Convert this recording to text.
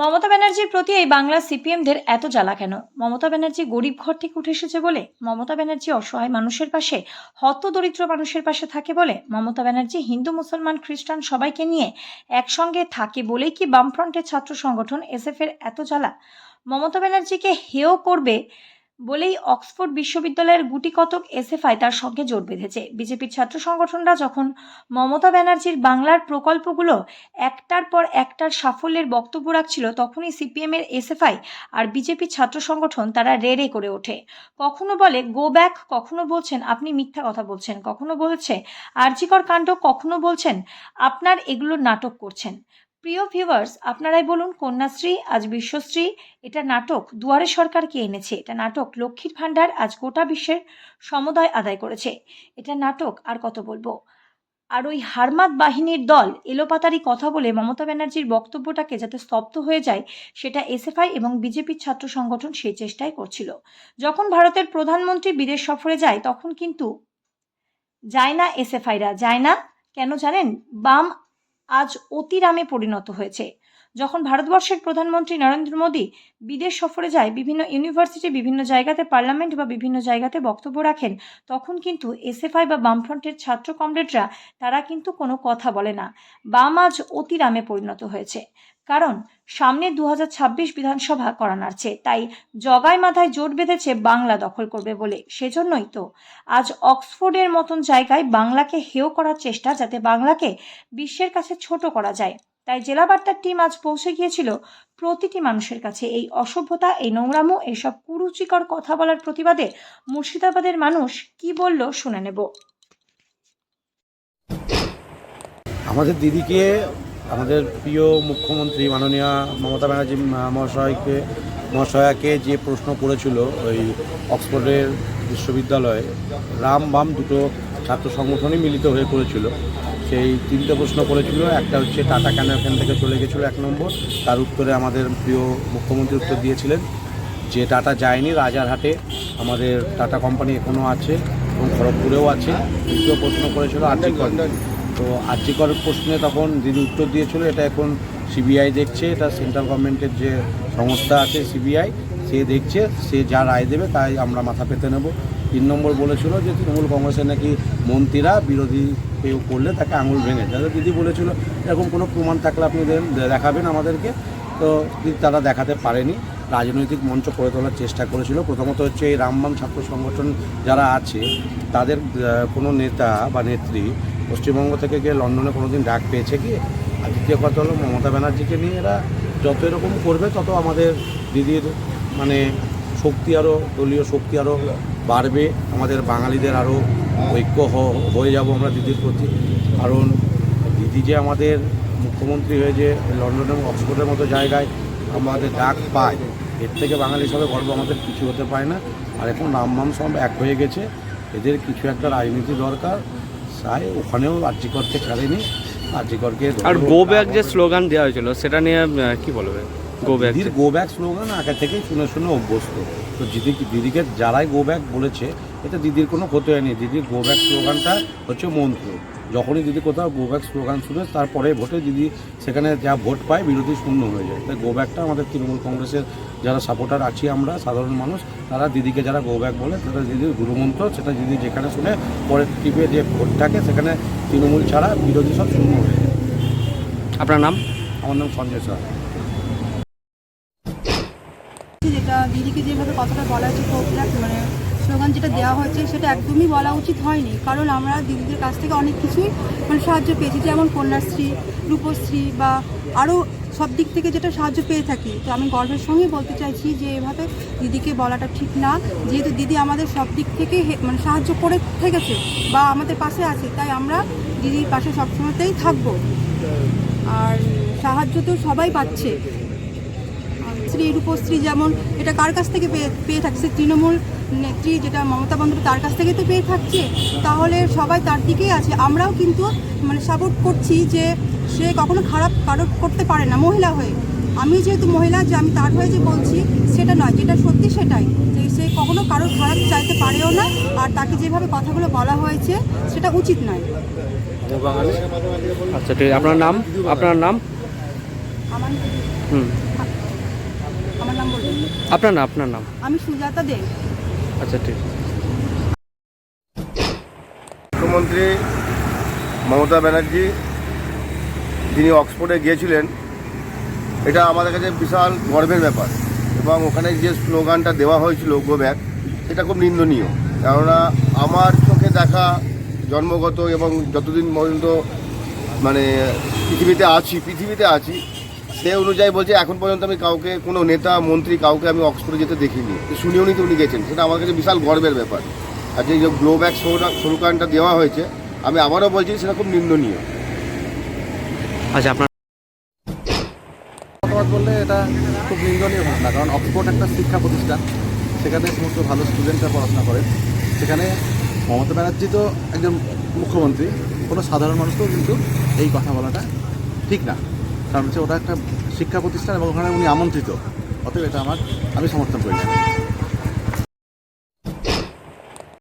মমতা ব্যানার্জির প্রতি এই বাংলার সিপিএমদের এত জ্বালা কেন? মমতা ব্যানার্জি গরিব ঘর থেকে উঠে এসেছে বলে? মমতা ব্যানার্জি অসহায় মানুষের পাশে, হতদরিদ্র মানুষের পাশে থাকে বলে? মমতা ব্যানার্জি হিন্দু মুসলমান খ্রিস্টান সবাইকে নিয়ে একসঙ্গে থাকে বলেই কি বামফ্রন্টের ছাত্র সংগঠন এসএফ এর এত জ্বালা? মমতা ব্যানার্জিকে হেয় করবে বলেই অক্সফোর্ড বিশ্ববিদ্যালয়ের গুটি কতক এসএফআই তার সঙ্গে জোট বেঁধেছে। বিজেপির ছাত্র সংগঠনরা যখন মমতা ব্যানার্জির বাংলার প্রকল্পগুলো একটার পর একটার সাফল্যের বক্তব্য রাখছিল, তখনই সিপিএম এর এসএফআই আর বিজেপির ছাত্র সংগঠন তারা রেড়ে করে ওঠে। কখনো বলে গো ব্যাক, কখনো বলছেন আপনি মিথ্যা কথা বলছেন, কখনো বলছে আরজিকর কাণ্ড, কখনো বলছেন আপনার এগুলো নাটক করছেন। প্রিয় ভিউয়ার্স, আপনারাই বলুন, কন্যাশ্রী আজ বিশ্বশ্রী এটা নাটক, দুয়ারে সরকার কে এনেছে এটা নাটক, লক্ষ্মীর ভাণ্ডার আজ গোটা বিশ্বের সমুদয় আদায় করেছে এটা নাটক, আর কত বলবো। আর ওই হারমাত বাহিনীর দল এলোপাতারি কথা বলে মমতা ব্যানার্জির বক্তব্যটাকে যাতে স্তব্ধ হয়ে যায়, সেটা এসএফআই এবং বিজেপির ছাত্র সংগঠন সেই চেষ্টাই করছিল। যখন ভারতের প্রধানমন্ত্রী বিদেশ সফরে যায়, তখন কিন্তু যায় না এসএফআইরা, যায় না কেন জানেন? বাম আজ অতিরামে পরিণত হয়েছে। যখন ভারতবর্ষের প্রধানমন্ত্রী নরেন্দ্র মোদী বিদেশ সফরে যায়, বিভিন্ন ইউনিভার্সিটি, বিভিন্ন জায়গাতে পার্লামেন্ট বা বিভিন্ন জায়গাতে বক্তব্য রাখেন, তখন কিন্তু এসএফআই বা বামফ্রন্টের ছাত্র কমরেডরা তারা কিন্তু কোনো কথা বলে না। বাম আজ অতিরামে পরিণত হয়েছে, কারণ সামনে 2026 বিধানসভা করা নাড়ছে, তাই জগায় মাথায় জোট বেঁধেছে বাংলা দখল করবে বলে। সেজন্যই তো আজ অক্সফোর্ডের মতন জায়গায় বাংলাকে হেয় করার চেষ্টা, যাতে বাংলাকে বিশ্বের কাছে ছোট করা যায়। তাই জেলা বার্তার টিম আজ পৌঁছে গিয়েছিল প্রতিটি মানুষের কাছে। এই অসভ্যতা, এই নোংরামো, এইসব কুরুচিকর কথা বলার প্রতিবাদে মুর্শিদাবাদের মানুষ কি বলল শুনে নেব। আমাদের দিদিকে, আমাদের প্রিয় মুখ্যমন্ত্রী মাননীয় মমতা ব্যানার্জি মহাশয়াকে যে প্রশ্ন করেছিল ওই অক্সফোর্ডের বিশ্ববিদ্যালয়ে, রাম বাম দুটো ছাত্র সংগঠনই মিলিত হয়ে করেছিল। সেই তিনটে প্রশ্ন করেছিল। একটা হচ্ছে টাটা কেন এখান থেকে চলে গেছিলো, 1 নম্বর। তার উত্তরে আমাদের প্রিয় মুখ্যমন্ত্রী উত্তর দিয়েছিলেন যে টাটা যায়নি, রাজারহাটে আমাদের টাটা কোম্পানি এখনও আছে এবং খড়গপুরেও আছে। দ্বিতীয় প্রশ্ন করেছিল আরজিকর। তো আরজিকর প্রশ্নে তখন দিদি উত্তর দিয়েছিল এটা এখন সিবিআই দেখছে, এটা সেন্ট্রাল গভর্নমেন্টের যে সংস্থা আছে সিবিআই, সে দেখছে, সে যা রায় দেবে তাই আমরা মাথা পেতে নেব। 3 নম্বর বলেছিল যে তৃণমূল কংগ্রেসের নাকি মন্ত্রীরা বিরোধী কেউ করলে তাকে আঙুল ভেঙে, যাদের দিদি বলেছিল এরকম কোনো প্রমাণ থাকলে আপনি দেখাবেন আমাদেরকে। তো তারা দেখাতে পারেনি। রাজনৈতিক মঞ্চ করে তোলার চেষ্টা করেছিল। প্রথমত হচ্ছে এই রামবাম ছাত্র সংগঠন যারা আছে, তাদের কোনো নেতা বা নেত্রী পশ্চিমবঙ্গ থেকে গিয়ে লন্ডনে কোনো দিন ডাক পেয়েছে কি? আর দ্বিতীয় কথা হলো মমতা ব্যানার্জিকে নিয়ে এরা যত এরকম করবে, তত আমাদের দিদির মানে শক্তি আরও, দলীয় শক্তি আরও বাড়বে। আমাদের বাঙালিদের আরও ঐক্য হয়ে যাব আমরা দিদির প্রতি। কারণ দিদি যে আমাদের মুখ্যমন্ত্রী হয়ে যে লন্ডন এবং অক্সফোর্ডের মতো জায়গায় আমাদের ডাক পায়, এর থেকে বাঙালি হিসাবে গর্ব আমাদের কিছু হতে পারে না। আর এখন রামবাম সব এক হয়ে গেছে, এদের কিছু একটা রাজনীতি দরকার। তাই ওখানেও আরজিকরকে ছাড়েনি, আরজিকরকে। আর গো ব্যাক যে স্লোগান দেওয়া হয়েছিল, সেটা নিয়ে কি বলবে? গো ব্যাক, দিদির গো ব্যাক স্লোগান আগে থেকেই শুনে শুনে অভ্যস্ত। তো দিদিকে যারাই গো ব্যাক বলেছে, এটা দিদির কোনো ক্ষতি হয়নি। দিদির গো ব্যাক স্লোগানটা হচ্ছে মন্ত্র। যখনই দিদি কোথাও গো ব্যাক স্লোগান শুনে, তারপরে ভোটে দিদি সেখানে যা ভোট পায় বিরোধী শূন্য হয়ে যায়। তাই গো ব্যাকটা আমাদের তৃণমূল কংগ্রেসের যারা সাপোর্টার আছি আমরা সাধারণ মানুষ, তারা দিদিকে যারা গো ব্যাক বলে, তারা দিদির গুরুমন্ত্র, সেটা দিদি যেখানে শুনে পরের টিপে যে ভোট থাকে সেখানে তৃণমূল ছাড়া বিরোধী সব শূন্য হয়ে যায়। আপনার নাম? আমার নাম সঞ্জয় স্যার। যেটা দিদিকে যেভাবে কথাটা বলা হয়েছে, মানে স্লোগান যেটা দেওয়া হয়েছে, সেটা একদমই বলা উচিত হয়নি। কারণ আমরা দিদিদের কাছ থেকে অনেক কিছুই মানে সাহায্য পেয়েছি, যেমন কন্যাশ্রী, রূপশ্রী বা আরও সব দিক থেকে যেটা সাহায্য পেয়ে থাকি। তো আমি গর্বের সঙ্গে বলতে চাইছি যে এভাবে দিদিকে বলাটা ঠিক না। যেহেতু দিদি আমাদের সব দিক থেকে মানে সাহায্য করে থেকেছে বা আমাদের পাশে আছে, তাই আমরা দিদির পাশে সবসময়তেই থাকবো। আর সাহায্য তো সবাই পাচ্ছে, শ্রী রূপশ্রী যেমন, এটা কার কাছ থেকে পেয়ে থাকছে? তৃণমূল নেত্রী যেটা মমতা বন্দ্যোপাধ্যায়, তার কাছ থেকে তো পেয়ে থাকছে। তাহলে সবাই তার দিকেই আছে। আমরাও কিন্তু মানে সাপোর্ট করছি যে সে কখনো খারাপ কারো করতে পারে না মহিলা হয়ে। আমি যেহেতু মহিলা, যে আমি তার হয়ে যে বলছি সেটা নয়, যেটা সত্যি সেটাই, যে সে কখনো কারো খারাপ চাইতে পারেও না। আর তাকে যেভাবে কথাগুলো বলা হয়েছে সেটা উচিত নয়। আচ্ছা ঠিক, আপনার নাম? আপনার নাম? আমার আমার নাম বলবেন? আপনার নাম? আমি সুজাতা দেব। আচ্ছা ঠিক। মুখ্যমন্ত্রী মমতা ব্যানার্জি যিনি অক্সফোর্ডে গিয়েছিলেন, এটা আমাদের কাছে বিশাল গর্বের ব্যাপার। এবং ওখানে যে স্লোগানটা দেওয়া হয়েছিল গো ব্যাক, এটা খুব নিন্দনীয়। কেননা আমার চোখে দেখা জন্মগত এবং যতদিন পর্যন্ত মানে পৃথিবীতে আছি সে অনুযায়ী বলছে এখন পর্যন্ত আমি কাউকে কোনো নেতা মন্ত্রী কাউকে আমি অক্সফোর্ডে যেতে দেখিনি। শুনিও নি তো উনি গেছেন, সেটা আমার কাছে বিশাল গর্বের ব্যাপার। আর যে গ্লো ব্যাক স্লোগানটা দেওয়া হয়েছে, আমি আবারও বলছি সেটা খুব নিন্দনীয়। আচ্ছা আপনার মতামত বললে এটা খুব নিন্দনীয় ঘটনা, কারণ অক্সফোর্ড একটা শিক্ষা প্রতিষ্ঠান, সেখানে সমস্ত ভালো স্টুডেন্টরা পড়াশোনা করে। সেখানে মমতা ব্যানার্জি তো একজন মুখ্যমন্ত্রী, কোনো সাধারণ মানুষকেও কিন্তু এই কথা বলাটা ঠিক না, কারণ হচ্ছে ওটা একটা শিক্ষা প্রতিষ্ঠান এবং ওখানে উনি আমন্ত্রিত, অতএব এটা আমি সমর্থন করি না।